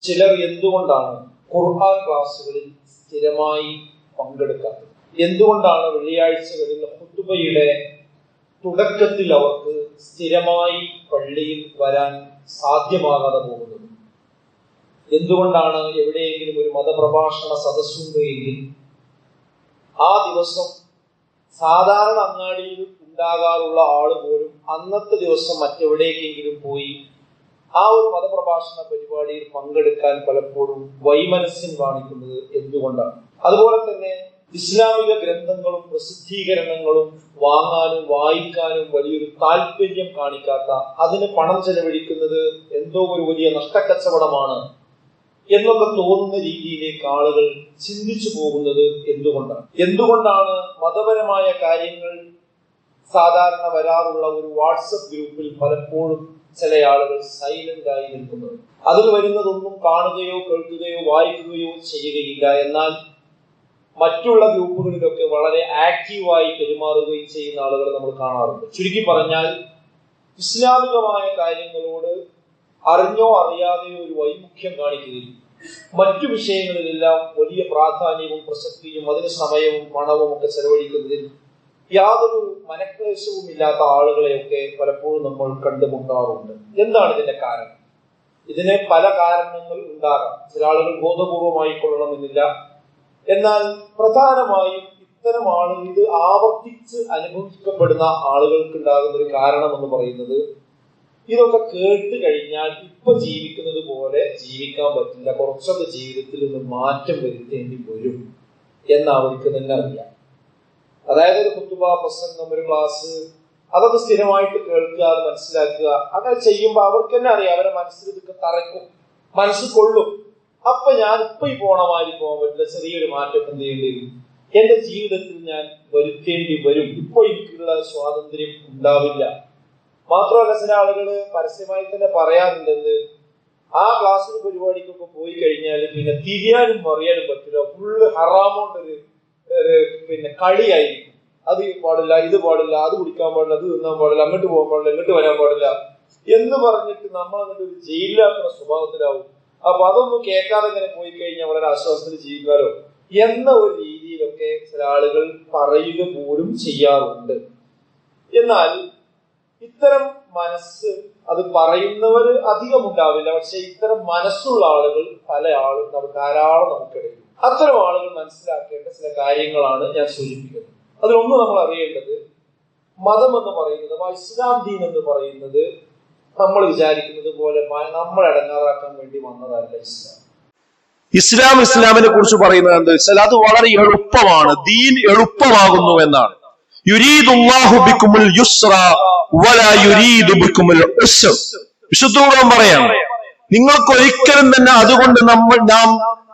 ചിലർ എന്തുകൊണ്ടാണ് ഖുർആൻ ക്ലാസ്സുകളിൽ സ്ഥിരമായി പങ്കെടുക്കാത്തത്? എന്തുകൊണ്ടാണ് വെള്ളിയാഴ്ചകളിൽ ഖുതുബയുടെ തുടക്കത്തിൽ അവർക്ക് സ്ഥിരമായി പള്ളിയിൽ വരാൻ സാധ്യമാകാതെ പോകുന്നത്? എന്തുകൊണ്ടാണ് എവിടെയെങ്കിലും ഒരു മതപ്രഭാഷണ സദസ്സുണ്ട് എങ്കിൽ ആ ദിവസം സാധാരണ അങ്ങാടിയിൽ ഉണ്ടാകാറുള്ള ആള് പോലും അന്നത്തെ ദിവസം മറ്റെവിടേക്കെങ്കിലും പോയി ആ ഒരു മതപ്രഭാഷണ പരിപാടിയിൽ പങ്കെടുക്കാൻ പലപ്പോഴും വൈമനസ്യം കാണിക്കുന്നത് എന്തുകൊണ്ടാണ്? അതുപോലെ തന്നെ ഇസ്ലാമിക ഗ്രന്ഥങ്ങളും പ്രസിദ്ധീകരണങ്ങളും വാങ്ങാനും വായിക്കാനും വലിയൊരു താല്പര്യം കാണിക്കാത്ത, അതിന് പണം ചെലവഴിക്കുന്നത് എന്തോ ഒരു വലിയ നഷ്ടക്കച്ചവടമാണ് എന്നൊക്കെ തോന്നുന്ന രീതിയിലേക്ക് ആളുകൾ ചിന്തിച്ചു പോകുന്നത് എന്തുകൊണ്ടാണ് മതപരമായ കാര്യങ്ങൾ സാധാരണ വരാറുള്ള ഒരു വാട്സപ്പ് ഗ്രൂപ്പിൽ പലപ്പോഴും ചില ആളുകൾ സൈലന്റ് ആയി നിൽക്കുന്നത്? അതിൽ വരുന്നതൊന്നും കാണുകയോ കേൾക്കുകയോ വായിക്കുകയോ ചെയ്യുകയില്ല, എന്നാൽ മറ്റുള്ള ഗ്രൂപ്പുകളിലൊക്കെ വളരെ ആക്റ്റീവായി പെരുമാറുകയും ചെയ്യുന്ന ആളുകൾ നമ്മൾ കാണാറുണ്ട്. ചുരുക്കി പറഞ്ഞാൽ, ഇസ്ലാമികമായ കാര്യങ്ങളോട് അറിഞ്ഞോ അറിയാതെയോ ഒരു വൈമുഖ്യം കാണിക്കുകയും മറ്റു വിഷയങ്ങളിലെല്ലാം വലിയ പ്രാധാന്യവും പ്രസക്തിയും അതിന് സമയവും പണവും ഒക്കെ ചെലവഴിക്കുന്നതിൽ യാതൊരു മനക്ലേശവും ഇല്ലാത്ത ആളുകളെയൊക്കെ പലപ്പോഴും നമ്മൾ കണ്ടുമുട്ടാറുണ്ട്. എന്താണ് ഇതിന്റെ കാരണം? ഇതിന് പല കാരണങ്ങൾ ഉണ്ടാകാം. ചില ആളുകൾ ബോധപൂർവമായി കൊള്ളണമെന്നില്ല. എന്നാൽ പ്രധാനമായും ഇത്തരം ആളുകൾ, ഇത് ആവർത്തിച്ച് അനുഭവിക്കപ്പെടുന്ന ആളുകൾക്ക് ഉണ്ടാകുന്ന ഒരു കാരണം എന്ന് പറയുന്നത്, ഇതൊക്കെ കേട്ട് കഴിഞ്ഞാൽ ഇപ്പൊ ജീവിക്കുന്നത് പോലെ ജീവിക്കാൻ പറ്റില്ല, കുറച്ചൊക്കെ ജീവിതത്തിൽ നിന്ന് മാറ്റം വരുത്തേണ്ടി വരും എന്ന് അവർക്ക് തന്നെ അറിയാം. അതായത് ഒരു ഖുതുബ, പ്രസംഗം, ഒരു ക്ലാസ്, അതൊക്കെ സ്ഥിരമായിട്ട് കേൾക്കുക, അത് മനസ്സിലാക്കുക, അങ്ങനെ ചെയ്യുമ്പോൾ അവർക്ക് തന്നെ അറിയാം, അവരെ മനസ്സിൽ ഇതൊക്കെ തറയ്ക്കും, മനസ്സിൽ കൊള്ളും. അപ്പൊ ഞാൻ ഇപ്പൊ ഈ പോണ മാതിരി പോകാൻ പറ്റില്ല, ചെറിയൊരു മാറ്റം എന്ത് ചെയ്യേണ്ടി വരും, എന്റെ ജീവിതത്തിൽ ഞാൻ വരുത്തേണ്ടി വരും, ഇപ്പൊ എനിക്കുള്ള സ്വാതന്ത്ര്യം ഉണ്ടാവില്ല. മാത്രമല്ല, ചില ആളുകൾ പരസ്യമായി തന്നെ പറയാറുണ്ടെന്ന്, ആ ക്ലാസ്സിന് പരിപാടിക്കൊക്കെ പോയി കഴിഞ്ഞാൽ പിന്നെ തിരിയാനും മറിയാനും പറ്റില്ല, ഫുള്ള് ഹറാമോണ്ടൊരു കളിയായിരിക്കും. അത് പാടില്ല, ഇത് പാടില്ല, അത് കുടിക്കാൻ പാടില്ല, അത് തിന്നാൻ പാടില്ല, അങ്ങോട്ട് പോകാൻ പാടില്ല, ഇങ്ങോട്ട് വരാൻ പാടില്ല എന്ന് പറഞ്ഞിട്ട് നമ്മൾ അങ്ങോട്ട് ഒരു ജയിലിലാക്കുന്ന സ്വഭാവത്തിലാവും. അപ്പൊ അതൊന്നും കേൾക്കാതെ ഇങ്ങനെ പോയി കഴിഞ്ഞാൽ വളരെ ആശ്വാസത്തിൽ ജീവിക്കാലോ എന്ന ഒരു രീതിയിലൊക്കെ ചില ആളുകൾ പറയുക പോലും ചെയ്യാറുണ്ട്. എന്നാൽ ഇത്തരം മനസ്സ്, അത് പറയുന്നവര് അധികം ഉണ്ടാവില്ല, പക്ഷെ ഇത്തരം മനസ്സുള്ള ആളുകൾ ധാരാളം നമുക്കിടയിൽ. അത്തരം ആളുകൾ മനസ്സിലാക്കേണ്ട ചില കാര്യങ്ങളാണ് ഞാൻ സൂചിപ്പിക്കുന്നത്. അതിലൊന്ന് നമ്മൾ അറിയേണ്ടത്, മതം എന്ന് പറയുന്നത്, ഇസ്ലാം ദീൻ എന്ന് പറയുന്നത് നമ്മൾ വിചാരിക്കുന്നത് പോലെ നമ്മൾ അടങ്ങാറാക്കാൻ വേണ്ടി വന്നതല്ല ഇസ്ലാം. ഇസ്ലാമിനെ കുറിച്ച് പറയുന്നത് എന്താ വെച്ചാൽ, അത് വളരെ എളുപ്പമാണ്, ദീൻ എളുപ്പമാകുന്നു എന്നാണ്. യുരീദുല്ലാഹു ബിക്കുമുൽ യുസ്ര വലാ യുരീദു ബിക്കുമുൽ ഉസ്ർ. വിശുദ്ധ പറയാം, നിങ്ങൾക്ക് ഒരിക്കലും തന്നെ അതുകൊണ്ട് നാം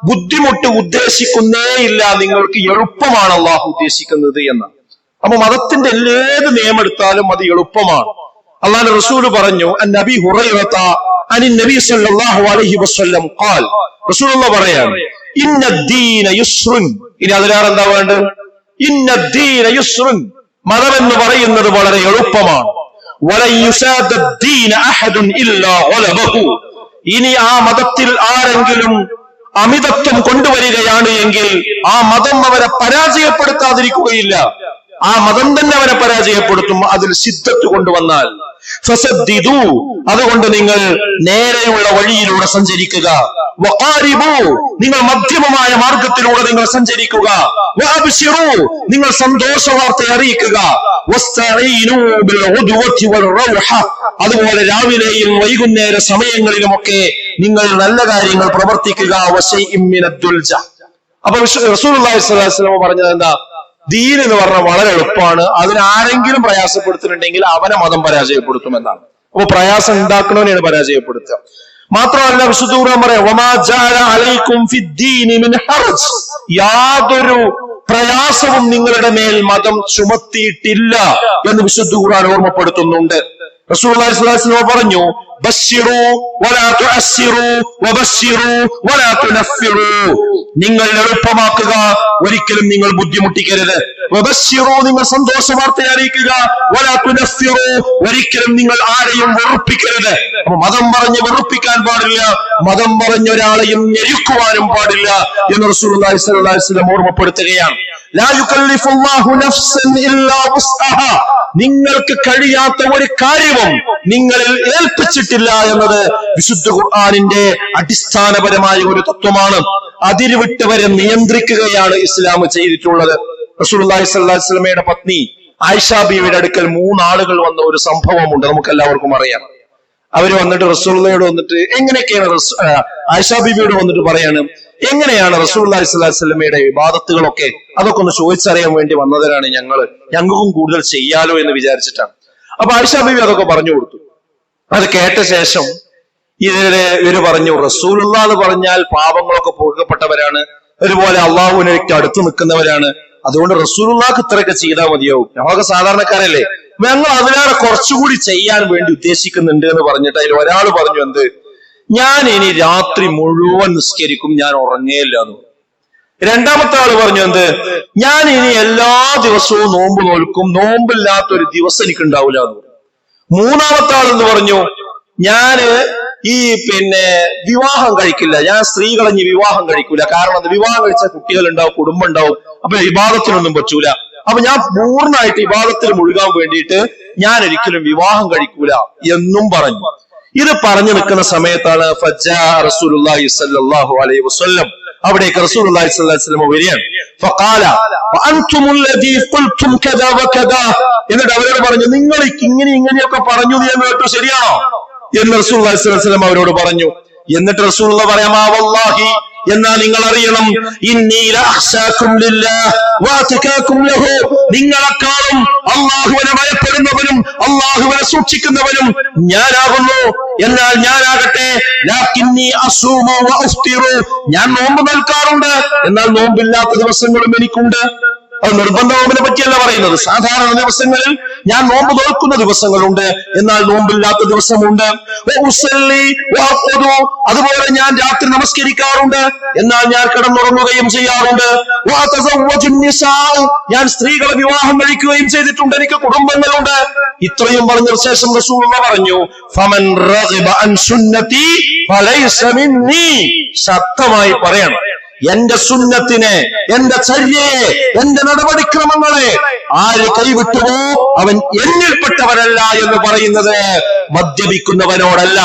ബുദ്ധിമുട്ട് ഉദ്ദേശിക്കുന്നേ ഇല്ല, നിങ്ങൾക്ക് എളുപ്പമാണ് അള്ളാഹു ഉദ്ദേശിക്കുന്നത് എന്ന്. അപ്പൊ മതത്തിന്റെ ഏത് നിയമം എടുത്താലും അത് എളുപ്പമാണ്. അള്ളാഹുവിന്റെ റസൂല് പറഞ്ഞു, നബി ഹുറൈറത അനി നബി സല്ലല്ലാഹു അലൈഹി വസല്ലം ഖാൽ, റസൂലുള്ളാഹി പറയാണ്, ഇന്നദ്ദീന യുസ്റുൻ. ഇനി അതിലാറ് എന്താ വേണ്ടത്? ഇന്നദ്ദീന യുസ്റുൻ, മതം എന്ന് പറയുന്നത് വളരെ എളുപ്പമാണ്. വലൻ യുസാദദ്ദീന അഹദുൻ ഇല്ലാ ഗലബഹു. ഇനി ആ മതത്തിൽ ആരെങ്കിലും അമിതത്വം കൊണ്ടുവരികയാണ് എങ്കിൽ ആ മതം അവരെ പരാജയപ്പെടുത്താതിരിക്കുകയില്ല, ആ മതം തന്നെ അവരെ പരാജയപ്പെടുത്തും അതിൽ സിദ്ധത്ത് കൊണ്ടുവന്നാൽ. ഫസദ്ദിദു, അതുകൊണ്ട് നിങ്ങൾ നേരെയുള്ള വഴിയിലൂടെ സഞ്ചരിക്കുക. വഖാരിബു, നിങ്ങൾ മധ്യമമായ മാർഗത്തിലൂടെ നിങ്ങൾ സഞ്ചരിക്കുക. വഅബ്ശിറു, നിങ്ങൾ സന്തോഷ വാർത്ത അറിയിക്കുക. വസ്തഈനു ബിൽ ഉദ്വതി വൽ റൗഹ, അതുപോലെ രാവിലെയും വൈകുന്നേര സമയങ്ങളിലുമൊക്കെ നിങ്ങൾ നല്ല കാര്യങ്ങൾ പ്രവർത്തിക്കുക. വശൈഇൻ മിനദ്ദുൽജ. അപ്പൊ റസൂലുള്ളാഹി സ്വല്ലല്ലാഹു അലൈഹി വസല്ലം പറഞ്ഞത് എന്താ? ദീൻ എന്ന് പറഞ്ഞാൽ വളരെ എളുപ്പമാണ്, അതിനാരെങ്കിലും പ്രയാസപ്പെടുത്തുന്നുണ്ടെങ്കിൽ അവനെ മതം പരാജയപ്പെടുത്തുമെന്നാണ്. അപ്പൊ പ്രയാസം ഉണ്ടാക്കണവനെയാണ് പരാജയപ്പെടുത്തുക. മാത്രമല്ല, വിശുദ്ധ ഖുർആൻ പറയാം, വമാ ജഅല അലൈക്കും ഫിദ്ദീനി മിൻ ഹർജ്, യാതൊരു പ്രയാസവും നിങ്ങളുടെ മേൽ മതം ചുമത്തിയിട്ടില്ല എന്ന് വിശുദ്ധ ഖുർആൻ ഓർമ്മപ്പെടുത്തുന്നുണ്ട്. റസൂലുള്ളാഹി സ്വല്ലല്ലാഹു അലൈഹി വസല്ലം പറഞ്ഞു, ബശ്ശിറൂ വലാ തുഅസ്സിറൂ വബശ്ശിറൂ വലാ തുനഫിറൂ. നിങ്ങൾ എളുപ്പമാക്കുക, ഒരിക്കലും നിങ്ങൾ ബുദ്ധിമുട്ടിക്കരുത്. വബശ്ശിറൂ, നിങ്ങൾ സന്തോഷ വാർത്ത അറിയിക്കുക. വലാ തുനഫിറൂ, ഒരിക്കലും നിങ്ങൾ ആരെയും വെറുപ്പിക്കരുത്. അപ്പൊ മതം പറഞ്ഞ് വെറുപ്പിക്കാൻ പാടില്ല, മതം പറഞ്ഞ ഒരാളെയും ഞെരുക്കുവാനും പാടില്ല എന്ന് റസൂലുള്ളാഹി സ്വല്ലല്ലാഹു അലൈഹി വസല്ലം ഓർമ്മപ്പെടുത്തുകയാണ്. ലാ യുകല്ലിഫുല്ലാഹു നഫ്സൻ ഇല്ലാ വുസ്അഹാ. നിങ്ങൾക്ക് കഴിയാത്ത ഒരു കാര്യവും നിങ്ങളിൽ ഏൽപ്പിച്ചിട്ടില്ല എന്നത് വിശുദ്ധ ഖുർആനിന്റെ അടിസ്ഥാനപരമായ ഒരു തത്വമാണ്. അതിരുവിട്ടവരെ നിയന്ത്രിക്കുകയാണ് ഇസ്ലാം ചെയ്തിട്ടുള്ളത്. റസൂലുള്ളാഹി സ്വല്ലല്ലാഹു അലൈഹി വസല്ലമയുടെ പത്നി ആയിഷ ബീവിയുടെ അടുക്കൽ 3 ആളുകൾ വന്ന ഒരു സംഭവമുണ്ട്, നമുക്ക് എല്ലാവർക്കും അറിയാം. അവര് വന്നിട്ട് റസൂലുള്ളാഹിയോട് വന്നിട്ട് എങ്ങനെയൊക്കെയാണ് ആയിഷ ബീവിയോട് വന്നിട്ട് പറയാണ്, എങ്ങനെയാണ് റസൂലുള്ളാഹി സ്വല്ലല്ലാഹു അലൈഹി വസല്ലമയുടെ ഇബാദത്തുകളൊക്കെ, അതൊക്കെ ഒന്ന് ചോദിച്ചറിയാൻ വേണ്ടി വന്നവരാണ് ഞങ്ങൾക്കും കൂടുതൽ ചെയ്യാലോ എന്ന് വിചാരിച്ചിട്ടാണ്. അപ്പൊ ആയിഷ ബീവി അതൊക്കെ പറഞ്ഞു കൊടുത്തു. അത് കേട്ട ശേഷം ഇവര് പറഞ്ഞു, റസൂലുള്ളാഹി എന്ന് പറഞ്ഞാൽ പാപങ്ങളൊക്കെ പൊറുക്കപ്പെട്ടവരാണ്, അതുപോലെ അള്ളാഹുവിനേക്ക് അടുത്ത് നിൽക്കുന്നവരാണ്, അതുകൊണ്ട് റസൂലുള്ളാഹിക്ക് ഇത്രയൊക്കെ ചെയ്താൽ മതിയാവും, ഞങ്ങളൊക്കെ സാധാരണക്കാരല്ലേ, ഞങ്ങൾ അതിലേറെ കുറച്ചുകൂടി ചെയ്യാൻ വേണ്ടി ഉദ്ദേശിക്കുന്നുണ്ട് എന്ന് പറഞ്ഞിട്ട് അതിൽ ഒരാൾ പറഞ്ഞു, എന്ത്, ഞാൻ ഇനി രാത്രി മുഴുവൻ നിസ്കരിക്കും, ഞാൻ ഉറങ്ങേയില്ല എന്ന്. രണ്ടാമത്തെ ആള് പറഞ്ഞു, എന്ത്, ഞാൻ ഇനി എല്ലാ ദിവസവും നോമ്പ് നോൽക്കും, നോമ്പില്ലാത്ത ഒരു ദിവസം എനിക്ക് ഉണ്ടാവില്ല എന്ന്. മൂന്നാമത്തെ ആളെന്ന് പറഞ്ഞു, ഞാന് വിവാഹം കഴിക്കില്ല, ഞാൻ സ്ത്രീകളെ വിവാഹം കഴിക്കൂല, കാരണം അത് വിവാഹം കഴിച്ച കുട്ടികൾ ഉണ്ടാവും, കുടുംബം ഉണ്ടാവും, അപ്പൊ ഇബാദത്തിനൊന്നും പറ്റൂല, അപ്പൊ ഞാൻ പൂർണ്ണമായിട്ട് ഇബാദത്തിൽ മുഴുകാൻ വേണ്ടിയിട്ട് ഞാൻ ഒരിക്കലും വിവാഹം കഴിക്കൂല എന്നും പറഞ്ഞു. ഇത് പറഞ്ഞു നിൽക്കുന്ന സമയത്താണ് ഫജാ റസൂലുള്ളാഹി സ്വല്ലല്ലാഹു അലൈഹി വസല്ലം, അവിടേക്ക് റസൂലുള്ളാഹി സ്വല്ലല്ലാഹു അലൈഹി വസല്ലം വരികയാണ്. ഫഖാല വഅൻതുമുല്ലദീ ഖുൽതും കദാ വകദാ, എന്നിട്ട് അവരോട് പറഞ്ഞു, നിങ്ങൾ ഇങ്ങനെയൊക്കെ പറഞ്ഞു ഞാൻ കേട്ടു, ശരിയാണോ എന്ന് റസൂലുള്ളാഹി സ്വല്ലല്ലാഹു അലൈഹി വസല്ലം അവരോട് പറഞ്ഞു. എന്നിട്ട് റസൂലുള്ളാഹി പറയാം, ആ വല്ലാഹി, എന്നാൽ നിങ്ങൾ അറിയണം, ഇന്നി ലഅഖ്ശാകും ലില്ലാഹ് വഅതകാകും ലഹു, നിങ്ങളെക്കാളും അല്ലാഹുവിനെ ഭയപ്പെടുന്നവനും അല്ലാഹുവിനെ സൂക്ഷിക്കുന്നവനും ഞാനാകുന്നു. എന്നാൽ ഞാനാകട്ടെ ലാകിന്നി അസൂമു വഅഫ്തിറു, ഞാൻ നോമ്പ് നോൽക്കാറുണ്ട്, എന്നാൽ നോമ്പില്ലാത്ത ദിവസങ്ങളും എനിക്കുണ്ട്. അത് നിർബന്ധ നോമ്പിനെ പറ്റിയല്ല പറയുന്നത്, സാധാരണ ദിവസങ്ങളിൽ ഞാൻ നോമ്പ് നോൽക്കുന്ന ദിവസങ്ങളുണ്ട്, എന്നാൽ നോമ്പില്ലാത്ത ദിവസമുണ്ട്. അതുപോലെ ഞാൻ രാത്രി നമസ്കരിക്കാറുണ്ട്, എന്നാൽ ഞാൻ കിടന്നുറങ്ങുകയും ചെയ്യാറുണ്ട്. ഞാൻ സ്ത്രീകളെ വിവാഹം കഴിക്കുകയും ചെയ്തിട്ടുണ്ട്, എനിക്ക് കുടുംബങ്ങളുണ്ട്. ഇത്രയും പറഞ്ഞ ശേഷം റസൂലുള്ളാഹി പറഞ്ഞു, ഫമൻ റഗിബ അൻ സുന്നതി ഫലൈസ മിന്നി, ശക്തമായി പറയണം, എന്റെ സുന്നത്തിനെ, എന്റെ ചര്യയെ, എന്റെ നടപടിക്രമങ്ങളെ ആര് കൈവിട്ടുവോ അവൻ എന്നിൽപ്പെട്ടവരല്ല എന്ന് പറയുന്നത് മദ്യപിക്കുന്നവനോടല്ല,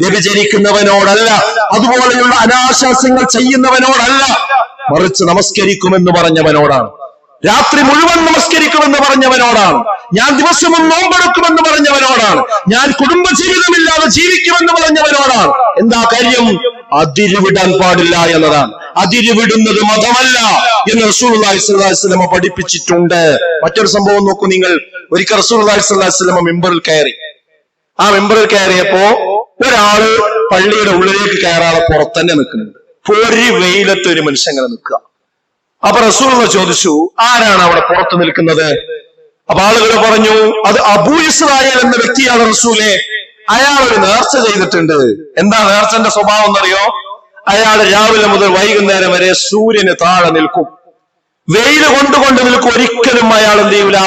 വ്യഭിചരിക്കുന്നവനോടല്ല, അതുപോലെയുള്ള അനാശാസ്യങ്ങൾ ചെയ്യുന്നവനോടല്ല, മറിച്ച് നമസ്കരിക്കുമെന്ന് പറഞ്ഞവനോടാണ്, രാത്രി മുഴുവൻ നമസ്കരിക്കുമെന്ന് പറഞ്ഞവനോടാണ്, ഞാൻ ദിവസവും നോമ്പെടുക്കുമെന്ന് പറഞ്ഞവനോടാണ്, ഞാൻ കുടുംബജീവിതമില്ലാതെ ജീവിക്കുമെന്ന് പറഞ്ഞവനോടാണ്. എന്താ കാര്യം? അതിരുവിടാൻ പാടില്ല എന്നതാണ്. അതിരുവിടുന്നത് മതമല്ല എന്ന് റസൂലുള്ളാഹി സ്വല്ലല്ലാഹു അലൈഹി വസല്ലം പഠിപ്പിച്ചിട്ടുണ്ട്. മറ്റൊരു സംഭവം നോക്കൂ നിങ്ങൾ. ഒരിക്കൽ റസൂലുള്ളാഹി സ്വല്ലല്ലാഹു അലൈഹി വസല്ലം മിമ്പറിൽ കയറി. ആ മിമ്പറിൽ കയറിയപ്പോ ഒരാള് പള്ളിയുടെ ഉള്ളിലേക്ക് കയറാതെ പുറത്തന്നെ നിൽക്കുന്നുണ്ട്. ഒരു വെയിലത്ത് ഒരു മനുഷ്യൻ അങ്ങനെ നിൽക്കുക. അപ്പൊ റസൂലുള്ളാഹി ചോദിച്ചു, ആരാണ് അവിടെ പുറത്ത് നിൽക്കുന്നത്? അപ്പൊ ആളുകൾ പറഞ്ഞു, അത് അബൂ ഇസ്രായേൽ എന്ന വ്യക്തിയാണ് റസൂലേ. അയാൾ ഒരു നേർച്ച ചെയ്തിട്ടുണ്ട്. എന്താ നേർച്ചന്റെ സ്വഭാവം എന്നറിയോ? അയാൾ രാവിലെ മുതൽ വൈകുന്നേരം വരെ സൂര്യന് താഴെ നിൽക്കും, വെയില് കൊണ്ടുകൊണ്ട് നിൽക്കും, ഒരിക്കലും അയാൾ എന്ത് ചെയ്യൂല,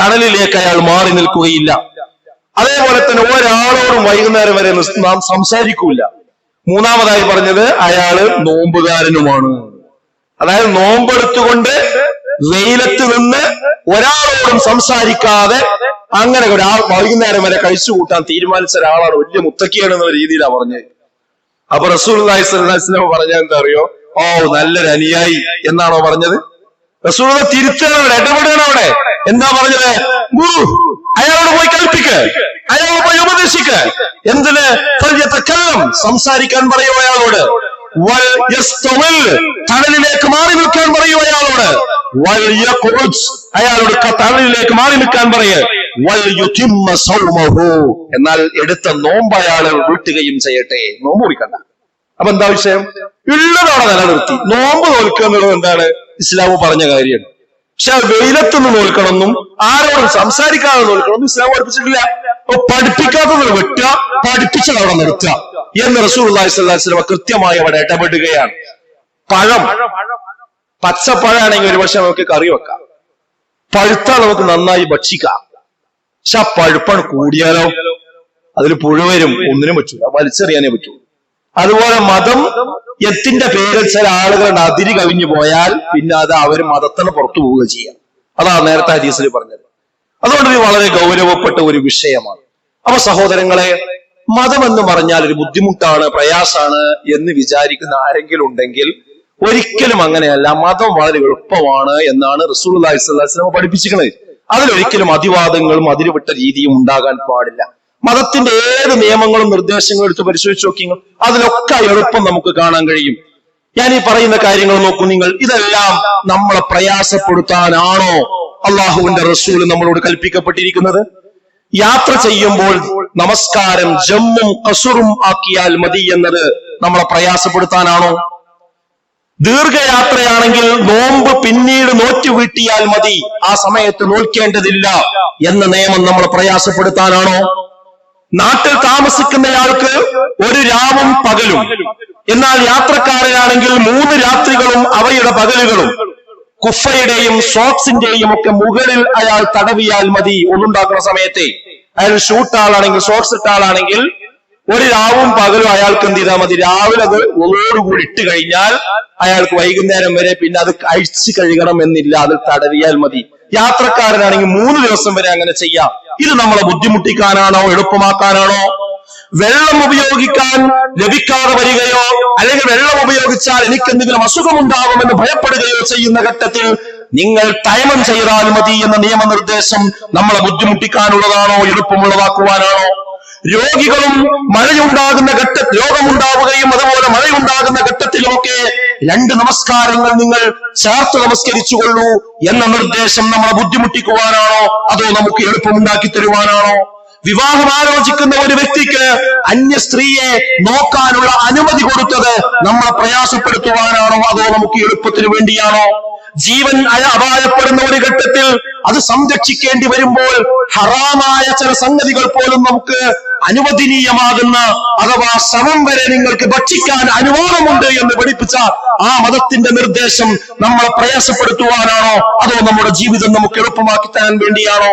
തണലിലേക്ക് അയാൾ മാറി നിൽക്കുകയില്ല. അതേപോലെ തന്നെ ഒരാളോടും വൈകുന്നേരം വരെ നാം സംസാരിക്കൂല. മൂന്നാമതായി പറഞ്ഞത് അയാള് നോമ്പുകാരനുമാണ്. അതായത് നോമ്പെടുത്തുകൊണ്ട് വെയിലത്ത് നിന്ന് ഒരാളോടും സംസാരിക്കാതെ അങ്ങനെ ഒരാൾ വൈകുന്നേരം വരെ കഴിച്ചു കൂട്ടാൻ തീരുമാനിച്ച ഒരാളാണ്, വലിയ മുത്തക്കിയാണ് എന്ന രീതിയിലാണ് പറഞ്ഞത്. അപ്പൊ റസൂലുള്ളാഹി സ്വല്ലല്ലാഹു അലൈഹി വസല്ലം പറഞ്ഞ എന്താ അറിയോ? ഓ, നല്ലൊരു അനുയായി എന്നാണോ പറഞ്ഞത്? റസൂലുള്ളാഹി തിരുത്തണം, ഇടപെടണം. അവിടെ എന്താ പറഞ്ഞത്? അയാളോട് പോയി കൽപ്പിക്ക്, അയാളോട് പോയി ഉപദേശിക്ക്. എന്തിന്? സംസാരിക്കാൻ പറയൂ അയാളോട്. തണലിലേക്ക് മാറി നിൽക്കാൻ പറയൂ അയാളോട്. അയാളോട് തണലിലേക്ക് മാറി നിൽക്കാൻ പറയേ. എന്നാൽ എടുത്ത നോമ്പ് അയാൾ വീട്ടുകയും ചെയ്യട്ടെ. നോമ്പ് കുടിക്കണ്ട. അപ്പൊ എന്താ വിഷയം? ഉള്ളതോടെ നിലനിർത്തി നോമ്പ് നോൽക്കുക എന്നുള്ളത് എന്താണ്? ഇസ്ലാം പറഞ്ഞ കാര്യമാണ്. പക്ഷെ വെയിലത്തുനിന്ന് നോൽക്കണമെന്നും ആരോടും സംസാരിക്കാതെ നോൽക്കണമെന്നും ഇസ്ലാം പഠിപ്പിച്ചിട്ടില്ല. അപ്പൊ പഠിപ്പിക്കാത്തത് വെട്ടുക, പഠിപ്പിച്ചത് അവിടെ നിർത്തുക എന്ന് റസൂലുള്ളാഹി സ്വല്ലല്ലാഹു അലൈഹി വസല്ലം കൃത്യമായി അവിടെ ഇടപെടുകയാണ്. പഴം പച്ചപ്പഴമാണെങ്കിൽ ഒരുപക്ഷെ നമുക്ക് കറി വെക്കാം, പഴുത്താൽ നമുക്ക് നന്നായി ഭക്ഷിക്കാം. പക്ഷെ ആ പഴുപ്പാണ് കൂടിയാലോ അതിൽ പുഴ വരും, ഒന്നിനും പറ്റൂല, വലിച്ചെറിയാനേ പറ്റൂ. അതുപോലെ മതം എത്തിന്റെ പേരിൽ ചില ആളുകളുടെ അതിര് കവിഞ്ഞു പോയാൽ പിന്നെ അത് അവർ മതത്തിന് പുറത്തു പോവുക ചെയ്യാം. അതാണ് നേരത്തെ ഹദീസിൽ പറഞ്ഞത്. അതുകൊണ്ട് ഇത് വളരെ ഗൗരവപ്പെട്ട ഒരു വിഷയമാണ്. അപ്പൊ സഹോദരങ്ങളെ, മതം എന്ന് പറഞ്ഞാൽ ഒരു ബുദ്ധിമുട്ടാണ്, പ്രയാസാണ് എന്ന് വിചാരിക്കുന്ന ആരെങ്കിലും ഉണ്ടെങ്കിൽ ഒരിക്കലും അങ്ങനെയല്ല. മതം വളരെ എളുപ്പമാണ് എന്നാണ് റസൂലുള്ളാഹി സ്വല്ലല്ലാഹു അലൈഹി വസല്ലം പഠിപ്പിച്ചിരിക്കുന്നത്. അതിലൊരിക്കലും അതിവാദങ്ങളും അതിരുവിട്ട രീതിയും ഉണ്ടാകാൻ പാടില്ല. മതത്തിന്റെ ഏത് നിയമങ്ങളും നിർദ്ദേശങ്ങളും എടുത്ത് പരിശോധിച്ച് നോക്കിങ്ങൾ അതിലൊക്കെ എളുപ്പം നമുക്ക് കാണാൻ കഴിയും. ഞാൻ ഈ പറയുന്ന കാര്യങ്ങൾ നോക്കൂ നിങ്ങൾ. ഇതെല്ലാം നമ്മളെ പ്രയാസപ്പെടുത്താനാണോ അള്ളാഹുവിന്റെ റസൂൽ നമ്മളോട് കൽപ്പിക്കപ്പെട്ടിരിക്കുന്നത്? യാത്ര ചെയ്യുമ്പോൾ നമസ്കാരം ജമ്മും കസുറും ആക്കിയാൽ മതി എന്നത് നമ്മളെ പ്രയാസപ്പെടുത്താനാണോ? ദീർഘയാത്രയാണെങ്കിൽ നോമ്പ് പിന്നീട് നോറ്റു വീട്ടിയാൽ മതി, ആ സമയത്ത് നോൽക്കേണ്ടതില്ല എന്ന നിയമം നമ്മളെ പ്രയാസപ്പെടുത്താനാണോ? നാട്ടിൽ താമസിക്കുന്നയാൾക്ക് ഒരു രാവും പകലും, എന്നാൽ യാത്രക്കാരനാണെങ്കിൽ 3 രാത്രികളും അവയുടെ പകലുകളും കുഫയുടെയും സോക്സിന്റെയും ഒക്കെ മുകളിൽ അയാൾ തടവിയാൽ മതി. ഒന്നുണ്ടാക്കുന്ന സമയത്തെ അയാൾ ഷൂട്ട് ആളാണെങ്കിൽ, ഷോർട്സ് ഇട്ട ആളാണെങ്കിൽ ഒരു രാവും പകലും അയാൾക്ക് എന്ത് ചെയ്താൽ മതി, രാവിലെ അത് ഒന്നോടുകൂടി ഇട്ട് കഴിഞ്ഞാൽ അയാൾക്ക് വൈകുന്നേരം വരെ പിന്നെ അത് അഴിച്ചു കഴുകണം എന്നില്ല, അത് തടവിയാൽ മതി. യാത്രക്കാരനാണെങ്കിൽ 3 ദിവസം വരെ അങ്ങനെ ചെയ്യാം. ഇത് നമ്മളെ ബുദ്ധിമുട്ടിക്കാനാണോ എളുപ്പമാക്കാനാണോ? വെള്ളം ഉപയോഗിക്കാൻ ലഭിക്കാതെ വരികയോ അല്ലെങ്കിൽ വെള്ളം ഉപയോഗിച്ചാൽ എനിക്ക് എന്തെങ്കിലും അസുഖമുണ്ടാകുമെന്ന് ഭയപ്പെടുകയോ ചെയ്യുന്ന ഘട്ടത്തിൽ നിങ്ങൾ തയമം ചെയ്താൽ മതി എന്ന നിയമനിർദ്ദേശം നമ്മളെ ബുദ്ധിമുട്ടിക്കാനുള്ളതാണോ എളുപ്പമുള്ളതാക്കുവാനാണോ? രോഗികളും മഴയുണ്ടാകുന്ന രോഗമുണ്ടാവുകയും അതുപോലെ മഴയുണ്ടാകുന്ന ഘട്ടത്തിലുമൊക്കെ 2 നമസ്കാരങ്ങൾ നിങ്ങൾ ചേർത്ത് നമസ്കരിച്ചുകൊള്ളൂ എന്ന നിർദ്ദേശം നമ്മളെ ബുദ്ധിമുട്ടിക്കുവാനാണോ അതോ നമുക്ക് എളുപ്പമുണ്ടാക്കി തരുവാനാണോ? വിവാഹം ആലോചിക്കുന്ന ഒരു വ്യക്തിക്ക് അന്യ സ്ത്രീയെ നോക്കാനുള്ള അനുമതി കൊടുത്തത് നമ്മളെ പ്രയാസപ്പെടുത്തുവാനാണോ അതോ നമുക്ക് എളുപ്പത്തിന് വേണ്ടിയാണോ? ജീവൻ അപായപ്പെടുന്ന ഒരു ഘട്ടത്തിൽ അത് സംരക്ഷിക്കേണ്ടി വരുമ്പോൾ ഹറാമായ ചില സംഗതികൾ പോലും നമുക്ക് അനുവദനീയമാകുന്ന അഥവാ ശവം വരെ നിങ്ങൾക്ക് ഭക്ഷിക്കാൻ അനുവാദമുണ്ട് എന്ന് പഠിപ്പിച്ച ആ മതത്തിന്റെ നിർദ്ദേശം നമ്മളെ പ്രയാസപ്പെടുത്തുവാനാണോ അതോ നമ്മുടെ ജീവിതം നമുക്ക് എളുപ്പമാക്കി തരാൻ വേണ്ടിയാണോ?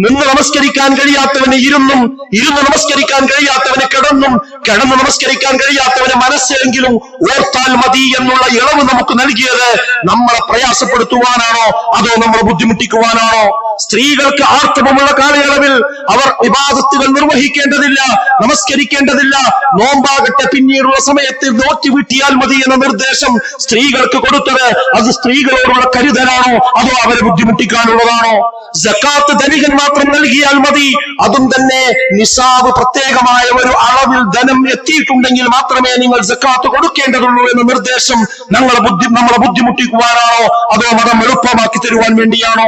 നിന്ന് നമസ്കരിക്കാൻ കഴിയാത്തവന് ഇരുന്നും, ഇരുന്ന് നമസ്കരിക്കാൻ കഴിയാത്തവന് കിടന്നും, കിടന്ന് നമസ്കരിക്കാൻ കഴിയാത്തവന് മനസ്സെങ്കിലും ഓർത്താൽ മതി എന്നുള്ള ഇളവ് നമുക്ക് നൽകിയത് നമ്മളെ പ്രയാസപ്പെടുത്തുവാനാണോ അതോ നമ്മളെ ബുദ്ധിമുട്ടിക്കുവാനാണോ? സ്ത്രീകൾക്ക് ആർത്തവമുള്ള കാലയളവിൽ അവർ ഇബാദത്തുകൾ നിർവഹിക്കേണ്ടതില്ല, നമസ്കരിക്കേണ്ടതില്ല. നോമ്പാകട്ടെ പിന്നീടുള്ള സമയത്ത് നോറ്റി വീട്ടിയാൽ മതി എന്ന നിർദ്ദേശം സ്ത്രീകൾക്ക് കൊടുത്തത് അത് സ്ത്രീകളോടുള്ള കരുതലാണോ അതോ അവരെ ബുദ്ധിമുട്ടിക്കാനുള്ളതാണോ? സക്കാത്ത് ധനികൻ മാത്രം നൽകിയാൽ മതി, അതും തന്നെ നിസാബ് പ്രത്യേകമായ ഒരു അളവിൽ ധനം എത്തിയിട്ടുണ്ടെങ്കിൽ മാത്രമേ നിങ്ങൾ സക്കാത്ത് കൊടുക്കേണ്ടതുള്ളൂ എന്ന നിർദ്ദേശം നമ്മളെ ബുദ്ധിമുട്ടിക്കുവാനാണോ അതോ മതം എളുപ്പമാക്കി തരുവാൻ വേണ്ടിയാണോ?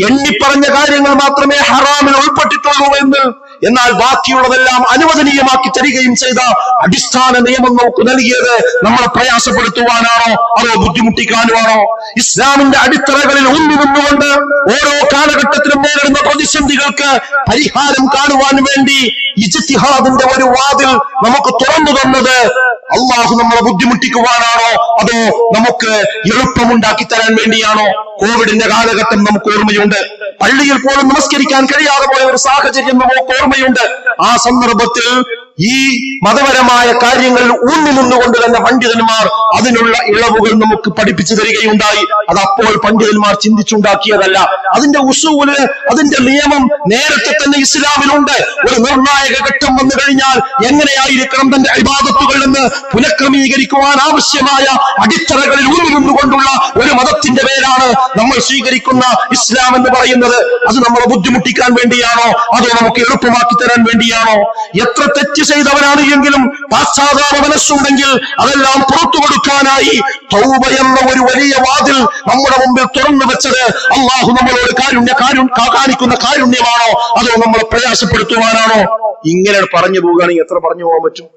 എണ്ണിപ്പറഞ്ഞ കാര്യങ്ങൾ മാത്രമേ ഹറാമിൽ ഉൾപ്പെട്ടിട്ടുള്ളൂ എന്ന്, എന്നാൽ ബാക്കിയുള്ളതെല്ലാം അനുവദനീയമാക്കി തരികയും ചെയ്ത അടിസ്ഥാന നിയമം നമുക്ക് നൽകിയത് നമ്മളെ പ്രയാസപ്പെടുത്തുവാനാണോ അതോ ബുദ്ധിമുട്ടിക്കാനുമാണോ? ഇസ്ലാമിന്റെ അടിത്തറകളിൽ ഊന്നി നിന്നുകൊണ്ട് ഓരോ കാലഘട്ടത്തിലും നേരിടുന്ന പ്രതിസന്ധികൾക്ക് പരിഹാരം കാണുവാൻ വേണ്ടി ഇജ്തിഹാദിന്റെ ഒരു വാതിൽ നമുക്ക് തുറന്നു തന്നത് അള്ളാഹു നമ്മളെ ബുദ്ധിമുട്ടിക്കുവാനാണോ അതോ നമുക്ക് എളുപ്പമുണ്ടാക്കി തരാൻ വേണ്ടിയാണോ? കോവിഡിന്റെ കാലഘട്ടം നമുക്ക് ഓർമ്മയുണ്ട്. പള്ളിയിൽ പോലും നമസ്കരിക്കാൻ കഴിയാതെ പോയ ഒരു സാഹചര്യം നമുക്ക് ഓർമ്മയുണ്ട്. ആ സന്ദർഭത്തിൽ ഈ മതപരമായ കാര്യങ്ങളിൽ ഊന്നി നിന്നുകൊണ്ട് തന്നെ പണ്ഡിതന്മാർ അതിനുള്ള ഇളവുകൾ നമുക്ക് പഠിപ്പിച്ചു തരികയുണ്ടായി. അത് അപ്പോൾ പണ്ഡിതന്മാർ ചിന്തിച്ചുണ്ടാക്കിയതല്ല. അതിന്റെ ഉസൂല്, അതിന്റെ നിയമം നേരത്തെ തന്നെ ഇസ്ലാമിലുണ്ട്. ഒരു നിർണായക ഘട്ടം വന്നു കഴിഞ്ഞാൽ എങ്ങനെയായിരിക്കണം തന്റെ ഇബാദത്തുകൾ എന്ന് പുനഃക്രമീകരിക്കുവാൻ ആവശ്യമായ അടിത്തറകളിൽ ഊന്നി നിന്നുകൊണ്ടുള്ള ഒരു മതത്തിന്റെ പേരാണ് നമ്മൾ സ്വീകരിക്കുന്ന ഇസ്ലാം എന്ന് പറയുന്നത്. അത് നമ്മളെ ബുദ്ധിമുട്ടിക്കാൻ വേണ്ടിയാണോ അതോ നമുക്ക് എളുപ്പമാക്കി തരാൻ വേണ്ടിയാണോ? എത്ര തെറ്റ് ചെയ്തവനാണ് എങ്കിലും പാശ്ചാത്താപ മനസ്സുണ്ടെങ്കിൽ അതെല്ലാം പുറത്തു കൊടുക്കാനായി തൗബ എന്ന ഒരു വലിയ വാതിൽ നമ്മുടെ മുമ്പിൽ തുറന്നു വെച്ചത് അള്ളാഹു നമ്മളോട് കാണിക്കുന്ന കാരുണ്യമാണോ അതോ നമ്മളെ പ്രയാസപ്പെടുത്തുവാനാണോ? ഇങ്ങനെ പറഞ്ഞു പോവുകയാണെങ്കിൽ എത്ര പറഞ്ഞു പോകാൻ പറ്റും?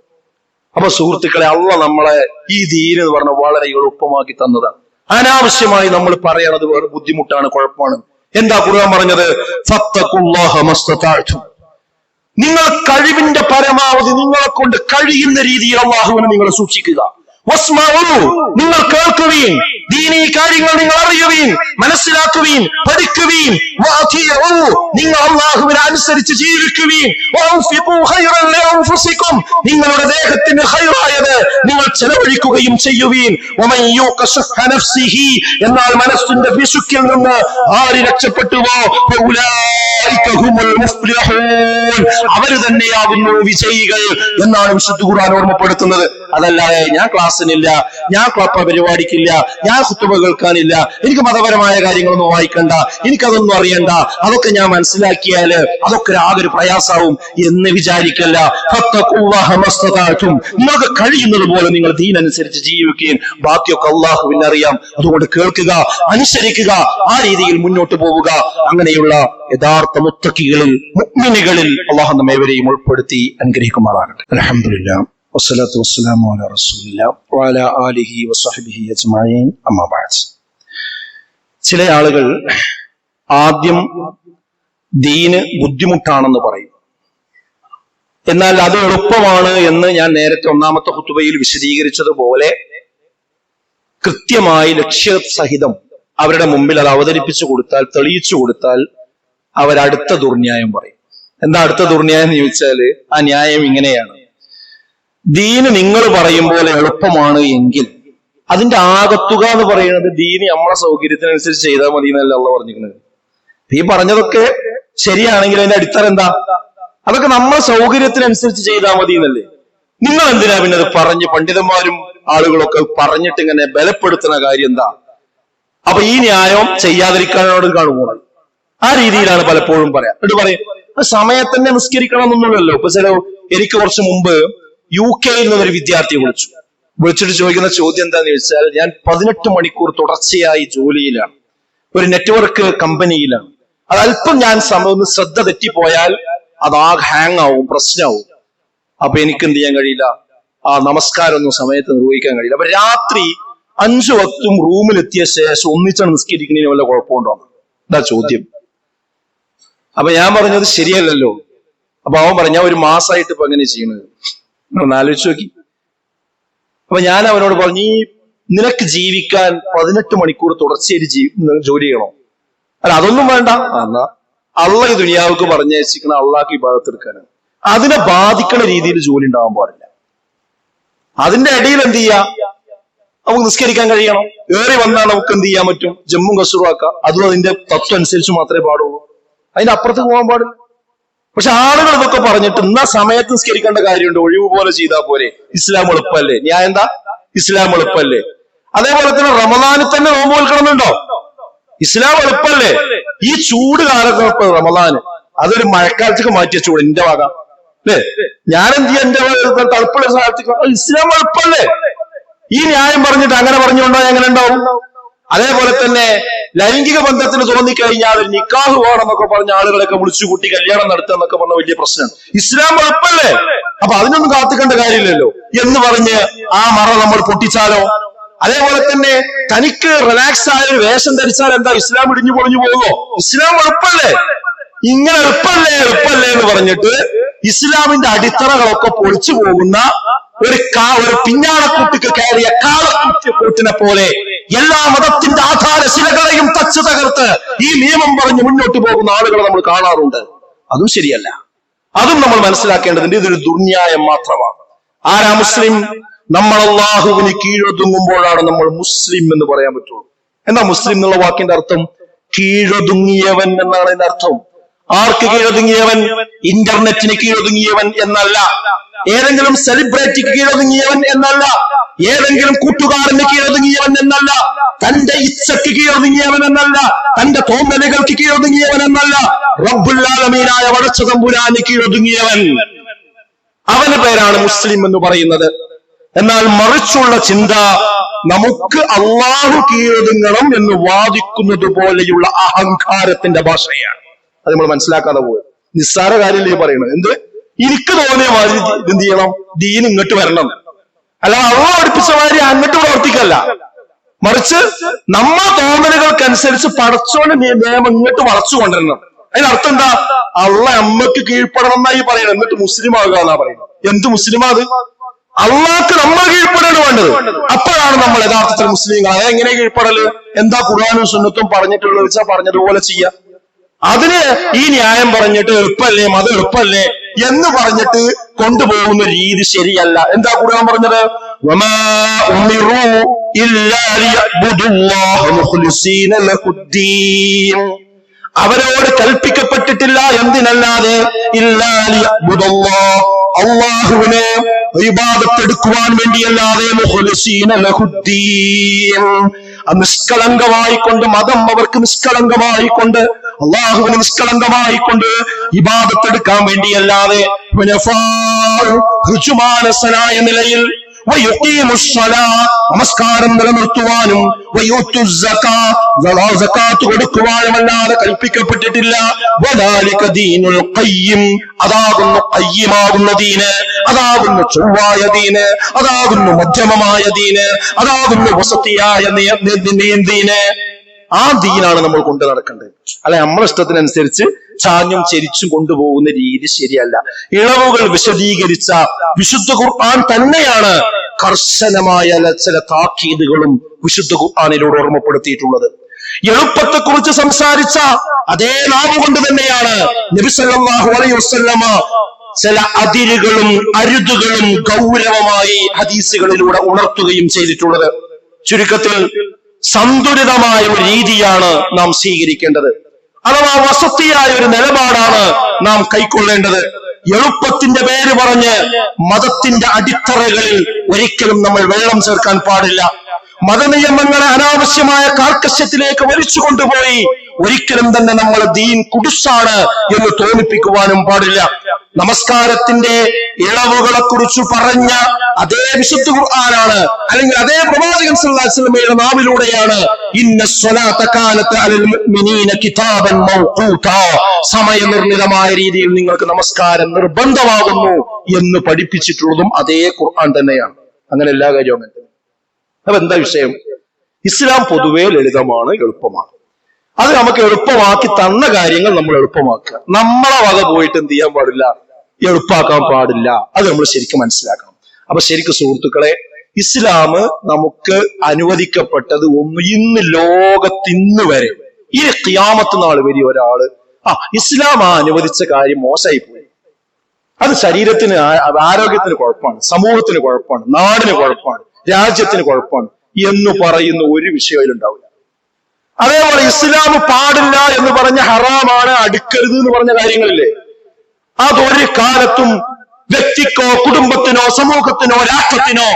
അപ്പൊ സുഹൃത്തുക്കളെ, അള്ളാഹ് നമ്മളെ ഈ ദീൻ എന്ന് പറഞ്ഞ വളരെ എളുപ്പമാക്കി തന്നതാണ്. അനാവശ്യമായി നമ്മൾ പറയണത് വേറെ ബുദ്ധിമുട്ടാണ്, കുഴപ്പമാണ്. എന്താ ഖുർആൻ പറഞ്ഞത്? ഫത്തഖുല്ലാഹ മസ്തതഅ്തും. നിങ്ങൾ കഴിവിന്റെ പരമാവധി നിങ്ങളെ കൊണ്ട് കഴിയുന്ന രീതിയിൽ അല്ലാഹുവിനെ നിങ്ങൾ സൂക്ഷിക്കുക. വസ്മഉ, നിങ്ങൾ കേൾക്കുവീൻ. ദീനീ കാര്യങ്ങൾ നിങ്ങൾ അറിയുവീൻ, മനസ്സിലാക്കുവീൻ, പഠിക്കുവീൻ. വഅതിഉ, നിങ്ങൾ അല്ലാഹുവിനെ അനുസരിച്ച് ജീവിക്കുവീൻ. വഅൻഫിഖു ഖൈറൻ ലിഅൻഫുസികും, നിങ്ങളുടെ ദേഹത്തിന് ഖൈറായത് നിങ്ങൾ ചെലവഴിക്കുകയും ചെയ്യുവീൻ. വമൻ യൂഖ ശുഹ്ഹ നഫ്സിഹി, എന്നാൽ മനസ്സിന്റെ പിശുക്കിൽ നിന്ന് ആര് രക്ഷപ്പെട്ടുവോ ഫൗലൈക ഹുമുൽ മുഫ്ലിഹൂൻ, അവര് തന്നെയാകുന്നു വിജയികൾ എന്നാണ് വിശുദ്ധ ഖുർആൻ ഓർമ്മപ്പെടുത്തുന്നത്. അതല്ലാതെ ഞാൻ ക്ലാസ്സിനില്ല, ഞാൻ പരിപാടിക്കില്ല, ഞാൻ ഖുതുബ കേൾക്കാനില്ല, എനിക്ക് മതപരമായ കാര്യങ്ങളൊന്നും വായിക്കണ്ട, എനിക്കതൊന്നും അറിയണ്ട, അതൊക്കെ ഞാൻ മനസ്സിലാക്കിയാല് അതൊക്കെ ആകെ ഒരു പ്രയാസാവും എന്ന് വിചാരിക്കല്ല. ഫത്തഖുല്ലാഹ മസ്തതഅ്തും, നിങ്ങൾക്ക് കഴിയുന്നത് പോലെ നിങ്ങൾ ദീനനുസരിച്ച് ജീവിക്കുകയും ബാക്കിയൊക്കെ അല്ലാഹുവിന് അറിയാം. അതുകൊണ്ട് കേൾക്കുക, അനുസരിക്കുക, ആ രീതിയിൽ മുന്നോട്ട് പോവുക. അങ്ങനെയുള്ള യഥാർത്ഥ മുത്തഖികളിൽ, മുഅ്മിനുകളിൽ അല്ലാഹു നമ്മേവരെയും ഉൾപ്പെടുത്തി അനുഗ്രഹിക്കുമാറാകട്ടെ. അൽഹംദുലില്ലാഹ് വസ്സലാത്തു വസ്സലാമു അലാ റസൂലില്ലാഹ് വഅലാ ആലിഹി വസ്വഹ്ബിഹി അജ്മഈൻ. അമ്മാ ബഅദ്. ചില ആളുകൾ ആദ്യം ദീന് ബുദ്ധിമുട്ടാണെന്ന് പറയും, എന്നാൽ അത് എളുപ്പമാണ് എന്ന് ഞാൻ നേരത്തെ ഒന്നാമത്തെ ഖുതുബയിൽ വിശദീകരിച്ചതുപോലെ കൃത്യമായി ലക്ഷ്യസഹിതം അവരുടെ മുമ്പിൽ അത് അവതരിപ്പിച്ചു കൊടുത്താൽ, തെളിയിച്ചു കൊടുത്താൽ അവരടുത്ത ദുർന്യായം പറയും. എന്താ അടുത്ത ദുർന്യായം എന്ന് ചോദിച്ചാല് ആ ന്യായം ഇങ്ങനെയാണ്: ദീന് നിങ്ങൾ പറയും പോലെ എളുപ്പമാണ് എങ്കിൽ അതിന്റെ ആകത്തുക എന്ന് പറയുന്നത് ദീന് നമ്മളെ സൗകര്യത്തിനനുസരിച്ച് ചെയ്താൽ മതി എന്നല്ല അള്ളാഹു പറഞ്ഞിരിക്കുന്നത്. ഈ പറഞ്ഞതൊക്കെ ശരിയാണെങ്കിൽ അതിന്റെ അടിത്തറ എന്താ? അതൊക്കെ നമ്മളെ സൗകര്യത്തിനനുസരിച്ച് ചെയ്താൽ മതി എന്നല്ലേ. നിങ്ങൾ എന്തിനാ പിന്നെ അത് പറഞ്ഞ് പണ്ഡിതന്മാരും ആളുകളൊക്കെ പറഞ്ഞിട്ട് ഇങ്ങനെ ബലപ്പെടുത്തുന്ന കാര്യം എന്താ? അപ്പൊ ഈ ന്യായം ചെയ്യാതിരിക്കാനോട് കാണുമ്പോൾ ആ രീതിയിലാണ് പലപ്പോഴും പറയാം. എന്നിട്ട് പറയും സമയത്തന്നെ നിസ്കരിക്കണം എന്നൊന്നുമില്ലല്ലോ. ഇപ്പൊ എനിക്ക് കുറച്ച് മുമ്പ് UK നിന്നൊരു വിദ്യാർത്ഥിയെ വിളിച്ചിട്ട് ചോദിക്കുന്ന ചോദ്യം എന്താന്ന് ചോദിച്ചാൽ, ഞാൻ 18 മണിക്കൂർ തുടർച്ചയായി ജോലിയിലാണ്, ഒരു നെറ്റ്വർക്ക് കമ്പനിയിലാണ്. അത് അല്പം ഞാൻ ഒന്ന് ശ്രദ്ധ തെറ്റിപ്പോയാൽ അതാകെ ഹാങ് ആവും, പ്രശ്നമാവും. അപ്പൊ എനിക്ക് എന്ത് ചെയ്യാൻ കഴിയില്ല, ആ നമസ്കാരം ഒന്നും സമയത്ത് നിർവഹിക്കാൻ കഴിയില്ല. അപ്പൊ രാത്രി 5 വക്തും റൂമിലെത്തിയ ശേഷം ഒന്നിച്ചാണ് നിസ്കരിക്കുന്നതിന് വല്ല കുഴപ്പമുണ്ടോ? ഇതാ ചോദ്യം. അപ്പൊ ഞാൻ പറഞ്ഞത് ശരിയല്ലല്ലോ. അപ്പൊ അവൻ പറഞ്ഞ ഒരു മാസമായിട്ട് ഇപ്പൊ എങ്ങനെ ചെയ്യണത് ഒന്ന് ആലോചിച്ച് നോക്കി. അപ്പൊ ഞാൻ അവനോട് പറഞ്ഞു, ഈ നിനക്ക് ജീവിക്കാൻ 18 മണിക്കൂർ തുടർച്ചയായിട്ട് ജോലി ചെയ്യണോ? അല്ല, അതൊന്നും വേണ്ട. എന്നാ അള്ളാഹ് ഈ ദുനിയാവുക്ക് പറഞ്ഞയച്ചിരിക്കണ അള്ളാഹ്ക്ക് ഇബാദത്ത് എടുക്കാനാണ്. അതിനെ ബാധിക്കണ രീതിയിൽ ജോലി ഉണ്ടാവാൻ പാടില്ല. അതിന്റെ ഇടയിൽ എന്ത് ചെയ്യാ, നമുക്ക് നിസ്കരിക്കാൻ കഴിയണം. ഏറി വന്നാൽ നമുക്ക് എന്ത് ചെയ്യാൻ പറ്റും, ജമ്മും കസൂറും അതും അതിന്റെ തത്വം അനുസരിച്ച് മാത്രമേ പാടുള്ളൂ. അതിന്റെ അപ്പുറത്ത് പോകാൻ പാടില്ല. പക്ഷെ ആളുകൾ ഇതൊക്കെ പറഞ്ഞിട്ട് എന്നാ സമയത്ത് നിസ്കരിക്കേണ്ട കാര്യമുണ്ട്, ഒഴിവ് പോലെ ചെയ്താൽ പോരെ, ഇസ്ലാം എളുപ്പല്ലേ? ഞാൻ എന്താ ഇസ്ലാം എളുപ്പല്ലേ? അതേപോലെ തന്നെ റമദാനിൽ തന്നെ നോമ്പ് നോൽക്കണമെന്നുണ്ടോ? ഇസ്ലാം എളുപ്പല്ലേ? ഈ ചൂട് കാലത്ത് റമദാന് അതൊരു മഴക്കാലത്തേക്ക് മാറ്റിയ ചൂട് എന്റെ വക അല്ലേ? ഞാൻ എന്ത് ചെയ്യാൻ എന്റെ തണുപ്പുള്ള സ്ഥലത്തേക്ക്? ഇസ്ലാം എളുപ്പല്ലേ? ഈ ന്യായം പറഞ്ഞിട്ട് അങ്ങനെ പറഞ്ഞുകൊണ്ടോ എങ്ങനെ ഉണ്ടാവും? അതേപോലെ തന്നെ ലൈംഗിക ബന്ധത്തിന് തോന്നിക്കഴിഞ്ഞാൽ നിക്കാഹ് വേണമെന്നൊക്കെ പറഞ്ഞ ആളുകളൊക്കെ വിളിച്ചു കൂട്ടി കല്യാണം നടത്തുക എന്നൊക്കെ പറഞ്ഞ വലിയ പ്രശ്നമാണ്. ഇസ്ലാം എളുപ്പല്ലേ? അപ്പൊ അതിനൊന്നും കാത്തിക്കേണ്ട കാര്യമില്ലല്ലോ എന്ന് പറഞ്ഞ് ആ മറ നമ്മൾ പൊട്ടിച്ചാലോ? അതേപോലെ തന്നെ തനിക്ക് റിലാക്സ് ആയ ഒരു വേഷം ധരിച്ചാൽ എന്താ ഇസ്ലാം ഇടിഞ്ഞു പൊളിഞ്ഞു പോകുമോ? ഇസ്ലാം എളുപ്പല്ലേ? ഇങ്ങനെ എളുപ്പല്ലേ എന്ന് പറഞ്ഞിട്ട് ഇസ്ലാമിന്റെ അടിത്തറകളൊക്കെ പൊളിച്ചു പോകുന്ന ഒരു പിഞ്ഞാണക്കൂട്ടിക്ക് കയറിയ കാളക്കൂട്ടിനെ പോലെ എല്ലാ മതത്തിന്റെ ആധാരശിലകളെയും തച്ചു തകർത്ത് ഈ നിയമം പറഞ്ഞ് മുന്നോട്ട് പോകുന്ന ആളുകളെ നമ്മൾ കാണാറുണ്ട്. അതും ശരിയല്ല. അതും നമ്മൾ മനസ്സിലാക്കേണ്ടതുണ്ട്. ഇതൊരു ദുർന്യായം മാത്രമാണ്. ആരാ മുസ്ലിം? നമ്മൾ അല്ലാഹുവിന് കീഴൊതുങ്ങുമ്പോഴാണ് നമ്മൾ മുസ്ലിം എന്ന് പറയാൻ പറ്റുള്ളൂ. എന്താ മുസ്ലിം എന്നുള്ള വാക്കിന്റെ അർത്ഥം? കീഴൊതുങ്ങിയവൻ എന്നാണ് അതിന്റെ അർത്ഥം. ആർക്ക് കീഴൊതുങ്ങിയവൻ? ഇന്റർനെറ്റിന് കീഴൊതുങ്ങിയവൻ എന്നല്ല, ഏതെങ്കിലും സെലിബ്രിറ്റിക്ക് കീഴൊതുങ്ങിയവൻ എന്നല്ല, ഏതെങ്കിലും കൂട്ടുകാരന് കീഴൊതുങ്ങിയവൻ എന്നല്ല, തന്റെ ഇച്ഛയ്ക്ക് കീഴൊതുങ്ങിയവൻ എന്നല്ല, തന്റെ തോന്നലുകൾക്ക് കീഴൊതുങ്ങിയവൻ എന്നല്ല, റബ്ബുൽ ആലമീനായ പടച്ച തമ്പുരാന് കീഴൊതുങ്ങിയവൻ. അവന്റെ പേരാണ് മുസ്ലിം എന്ന് പറയുന്നത്. എന്നാൽ മറിച്ചുള്ള ചിന്ത നമുക്ക് അള്ളാഹു കീഴൊതുങ്ങണം എന്ന് വാദിക്കുന്നത് പോലെയുള്ള അഹങ്കാരത്തിന്റെ ഭാഷയാണ്. അത് നമ്മൾ മനസ്സിലാക്കാതെ പോകും. നിസ്സാര കാര്യമല്ലേ പറയുന്നത്? എന്ത് എനിക്ക് തോന്നിയ മാതിരി എന്ത് ചെയ്യണം, ദീൻ ഇങ്ങോട്ട് വരണം, അല്ല അള്ളാഹു പഠിപ്പിച്ച മാതിരി അങ്ങോട്ട് പ്രവർത്തിക്കല്ല. മറിച്ച് നമ്മളെ തോന്നലുകൾക്കനുസരിച്ച് പടച്ചോന്റെ നിയമം ഇങ്ങോട്ട് വളച്ചു കൊണ്ടുവരണം. അതിനർത്ഥം എന്താ? അള്ള അമ്മക്ക് കീഴ്പ്പെടണം എന്നായി പറയണം, എന്നിട്ട് മുസ്ലിം ആകുക എന്നാ പറയുന്നത്. എന്ത് മുസ്ലിമാ അത്? അള്ളാഹ്ക്ക് നമ്മൾ കീഴ്പ്പെടാണ് വേണ്ടത്. അപ്പോഴാണ് നമ്മൾ യഥാർത്ഥത്തിൽ മുസ്ലിങ്ങൾ. അതെങ്ങനെ കീഴ്പ്പെടല്? എന്താ ഖുർആനും സുന്നത്തും പറഞ്ഞിട്ടുള്ളത് വെച്ചാൽ പറഞ്ഞതുപോലെ ചെയ്യാം. അതിന് ഈ ന്യായം പറഞ്ഞിട്ട് എളുപ്പമല്ലേ, മതം എളുപ്പമല്ലേ എന്ന് പറഞ്ഞിട്ട് കൊണ്ടുപോകുന്ന രീതി ശരിയല്ല. എന്താ ഖുർആൻ പറഞ്ഞത്? വമാ ഉമിറൂ ഇല്ലാ ലിയഅ്ബുദുല്ലാഹ മുഖ്ലിസീന ലഹുദ്ദീൻ. അവരോട് കൽപ്പിക്കപ്പെട്ടിട്ടില്ല എന്തിനല്ലാതെ, ഇല്ലാ ലിയഅ്ബുദുല്ലാഹ്, അല്ലാഹുവിനെ ഇബാദത്തെടുക്കുവാൻ വേണ്ടിയല്ലാതെ, മുഖ്ലിസീന ലഹുദ്ദീൻ, നിഷ്കളങ്കമായിക്കൊണ്ട്, മതം അവർക്ക് നിഷ്കളങ്കമായിക്കൊണ്ട്, അള്ളാഹുവിന് നിഷ്കളങ്കമായിക്കൊണ്ട് ഇബാദത്തെടുക്കാൻ വേണ്ടിയല്ലാതെ, ഋജുമാനസനായ നിലയിൽ നമസ്കാരം നിലനിർത്തുവാനും സകാത്ത് കൊടുക്കുവാനുമല്ലാതെ കൽപ്പിക്കപ്പെട്ടിട്ടില്ല. വദാലിക ദീനുൽ ഖയ്യിം, അതാകുന്നു ഖയ്യിമാകുന്ന ദീന്, അതാകുന്നു ചൊവ്വായ ദീന്, അതാകുന്നു മധ്യമമായ ദീന്, അതാകുന്നു വസതിയായ ദീന്. ആ ദീനാണ് നമ്മൾ കൊണ്ടു നടക്കേണ്ടത്. അല്ലെ നമ്മളെ ഇഷ്ടത്തിനനുസരിച്ച് ചാഞ്ഞും ചെരിച്ചും കൊണ്ടുപോകുന്ന രീതി ശരിയല്ല. ഇളവുകൾ വിശദീകരിച്ച വിശുദ്ധ ഖുർആൻ തന്നെയാണ് കർശനമായ ചില താക്കീതുകളും വിശുദ്ധ ഖുർആനിലൂടെ ഓർമ്മപ്പെടുത്തിയിട്ടുള്ളത്. എളുപ്പത്തെക്കുറിച്ച് സംസാരിച്ച അതേ നാവ് കൊണ്ട് തന്നെയാണ് നബി സല്ലല്ലാഹു അലൈഹി വസല്ലമ ചില അതിരുകളും അരുതുകളും ഗൗരവമായി ഹദീസുകളിലൂടെ ഉണർത്തുകയും ചെയ്തിട്ടുള്ളത്. ചുരുക്കത്തിൽ സന്തുലിതമായ ഒരു രീതിയാണ് നാം സ്വീകരിക്കേണ്ടത്, അഥവാ വസതിയായ ഒരു നിലപാടാണ് നാം കൈക്കൊള്ളേണ്ടത്. എളുപ്പത്തിന്റെ പേര് പറഞ്ഞ് മതത്തിന്റെ അടിത്തറകളിൽ ഒരിക്കലും നമ്മൾ വെള്ളം ചേർക്കാൻ പാടില്ല. മതനിയമങ്ങളെ അനാവശ്യമായ കാർക്കശ്യത്തിലേക്ക് വലിച്ചു കൊണ്ടുപോയി ഒരിക്കലും തന്നെ നമ്മൾ ദീൻ കുടുസാണ് എന്ന് തോന്നിപ്പിക്കുവാനും പാടില്ല. നമസ്കാരത്തിന്റെ ഇളവുകളെ കുറിച്ച് പറഞ്ഞ അതേ വിശുദ്ധ ഖുർആനാണ്, അല്ലെങ്കിൽ അതേ പ്രവാചകൻ സല്ലല്ലാഹു അലൈഹി വസല്ലമയുടെ നാവിലൂടെയാണ് ഇന്നസ്സലാത്ത കാനത്ത് അലൽ മുഅ്മിനീന കിതാബൻ മൗഖൂതാ, സമയനിർണിതമായ രീതിയിൽ നിങ്ങൾക്ക് നമസ്കാരം നിർബന്ധമാകുന്നു എന്ന് പഠിപ്പിച്ചിട്ടുള്ളതും അതേ ഖുർആൻ തന്നെയാണ്. അങ്ങനെ എല്ലാ കാര്യവും അങ്ങനെ. അപ്പൊ എന്താ വിഷയം? ഇസ്ലാം പൊതുവേ ലളിതമാണ്, എളുപ്പമാണ്. അത് നമുക്ക് എളുപ്പമാക്കി തന്ന കാര്യങ്ങൾ നമ്മൾ എളുപ്പമാക്കുക. നമ്മളെ വക പോയിട്ട് എന്ത് ചെയ്യാൻ പാടില്ല? എളുപ്പാക്കാൻ പാടില്ല. അത് നമ്മൾ ശരിക്കും മനസ്സിലാക്കണം. അപ്പൊ ശരിക്കും സുഹൃത്തുക്കളെ, ഇസ്ലാം നമുക്ക് അനുവദിക്കപ്പെട്ടത് ഇന്ന് ലോകത്തിന്ന് വരെ ഈ ഖിയാമത്ത് നാൾ വരെ ഒരാള് ഇസ്ലാം അനുവദിച്ച കാര്യം മോശമായി പോയി, അത് ശരീരത്തിന് ആരോഗ്യത്തിന് കുഴപ്പമാണ്, സമൂഹത്തിന് കുഴപ്പമാണ്, നാടിന് കുഴപ്പമാണ്, രാജ്യത്തിന് കുഴപ്പമാണ് എന്ന് പറയുന്ന ഒരു വിഷയത്തിലുണ്ടാവില്ല. അതേപോലെ ഇസ്ലാം പാടില്ല എന്ന് പറഞ്ഞ ഹറാമാണ്, അടുക്കരുത് എന്ന് പറഞ്ഞ കാര്യങ്ങളില്ലേ, അതൊരു കാലത്തും വ്യക്തിക്കോ കുടുംബത്തിനോ സമൂഹത്തിനോ രാഷ്ട്രത്തിനോ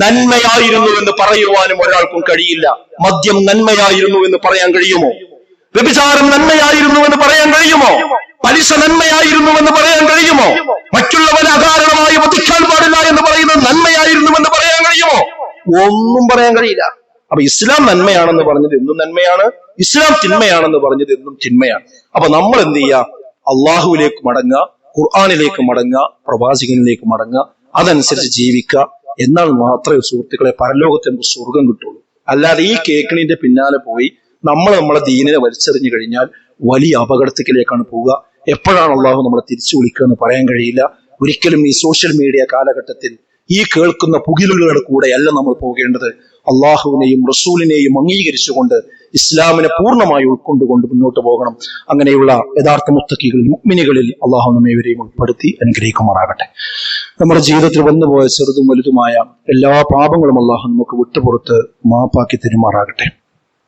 നന്മയായിരുന്നു എന്ന് പറയുവാനും ഒരാൾക്കും കഴിയില്ല. മദ്യം നന്മയായിരുന്നു എന്ന് പറയാൻ കഴിയുമോ? വ്യഭിചാരം നന്മയായിരുന്നു എന്ന് പറയാൻ കഴിയുമോ? പലിശ നന്മയായിരുന്നു എന്ന് പറയാൻ കഴിയുമോ? മറ്റുള്ളവരെ അകാരണമായി വധിക്കാൻ പാടില്ല എന്ന് പറയുന്നത് നന്മയായിരുന്നു എന്ന് പറയാൻ കഴിയുമോ? ഒന്നും പറയാൻ കഴിയില്ല. അപ്പൊ ഇസ്ലാം നന്മയാണെന്ന് പറഞ്ഞത് എന്നും നന്മയാണ്, ഇസ്ലാം തിന്മയാണെന്ന് പറഞ്ഞത് എന്നും തിന്മയാണ്. അപ്പൊ നമ്മൾ എന്ത് ചെയ്യുക? അള്ളാഹുവിലേക്ക് മടങ്ങുക, ഖുർആനിലേക്ക് മടങ്ങുക, പ്രവാചകനിലേക്ക് മടങ്ങുക, അതനുസരിച്ച് ജീവിക്കുക. എന്നാൽ മാത്രമേ സുഹൃത്തുക്കളെ പരലോകത്ത് നമുക്ക് സ്വർഗം കിട്ടുള്ളൂ. അല്ലാതെ ഈ കേക്കിണിന്റെ പിന്നാലെ പോയി നമ്മളെ ദീനിനെ വലിച്ചെറിഞ്ഞു കഴിഞ്ഞാൽ വലിയ അപകടത്തിലേക്കാണ് പോവുക. എപ്പോഴാണ് അള്ളാഹു നമ്മളെ തിരിച്ചു വിളിക്കുക എന്ന് പറയാൻ കഴിയില്ല. ഒരിക്കലും ഈ സോഷ്യൽ മീഡിയ കാലഘട്ടത്തിൽ ഈ കേൾക്കുന്ന പുകിലുകളുടെ കൂടെയല്ല നമ്മൾ പോകേണ്ടത്. അള്ളാഹുവിനെയും റസൂലിനെയും അംഗീകരിച്ചുകൊണ്ട് ഇസ്ലാമിനെ പൂർണ്ണമായി ഉൾക്കൊണ്ടുകൊണ്ട് മുന്നോട്ട് പോകണം. അങ്ങനെയുള്ള യഥാർത്ഥ മുത്തക്കികളിൽ മുഅ്മിനുകളിൽ അള്ളാഹു നമ്മേവരെയും ഉൾപ്പെടുത്തി അനുഗ്രഹിക്കുമാറാകട്ടെ. നമ്മുടെ ജീവിതത്തിൽ വന്നുപോയ ചെറുതും വലുതുമായ എല്ലാ പാപങ്ങളും അള്ളാഹു നമുക്ക് വിട്ടുപുറത്ത് മാപ്പാക്കി തരുമാറാകട്ടെ.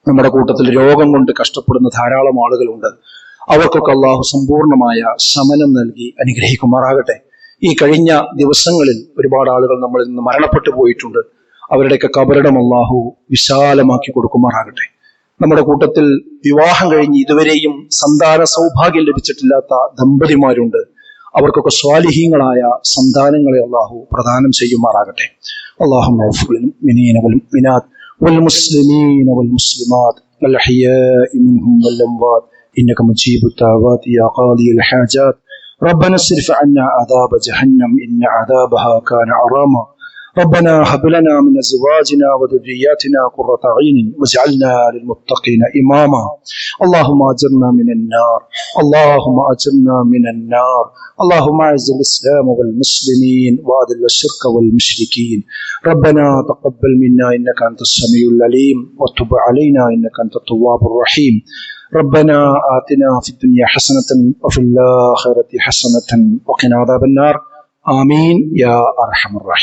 നമ്മുടെ കൂട്ടത്തിൽ രോഗം കൊണ്ട് കഷ്ടപ്പെടുന്ന ധാരാളം ആളുകളുണ്ട്. അവർക്കൊക്കെ അള്ളാഹു സമ്പൂർണമായ ശമനം നൽകി അനുഗ്രഹിക്കുമാറാകട്ടെ. ഈ കഴിഞ്ഞ ദിവസങ്ങളിൽ ഒരുപാട് ആളുകൾ നമ്മളിൽ നിന്ന് മരണപ്പെട്ടു പോയിട്ടുണ്ട്. അവരുടെയൊക്കെ കബറിടം അള്ളാഹു വിശാലമാക്കി കൊടുക്കുമാറാകട്ടെ. നമ്മുടെ കൂട്ടത്തിൽ വിവാഹം കഴിഞ്ഞ് ഇതുവരെയും സന്താന സൗഭാഗ്യം ലഭിച്ചിട്ടില്ലാത്ത ദമ്പതിമാരുണ്ട്. അവർക്കൊക്കെ സ്വാലിഹീങ്ങളായ സന്താനങ്ങളെ അള്ളാഹു പ്രദാനം ചെയ്യുമാറാകട്ടെ. അല്ലാഹുമ്മ ഗ്ഫിർ ലിൽ മുഅ്മിനീന വൽ മുഅ്മിനാത്ത് വൽ മുസ്ലിമീന വൽ മുസ്ലിമാത്ത് വൽ അഹ്യാഇ മിൻഹും വൽ അംവാത്ത് ഇന്നക മുജീബുദ് ദഅവാതി യാ ഖാദിയൽ ഹാജാത്ത്. ربنا اصرف عنا عذاب جهنم إن عذابها كان غراما ربنا هب لنا من أزواجنا وذرياتنا قرة أعين واجعلنا للمتقين إماما. اللهم أجرنا من النار، اللهم أجرنا من النار. اللهم أعز الإسلام والمسلمين وأذل الشرك والمشركين. ربنا تقبل منا إنك أنت السميع العليم وتب علينا إنك أنت التواب الرحيم. ربنا آتنا في الدنيا حسنة وفي الآخرة حسنة وقنا عذاب النار. آمين يا أرحم الراحمين.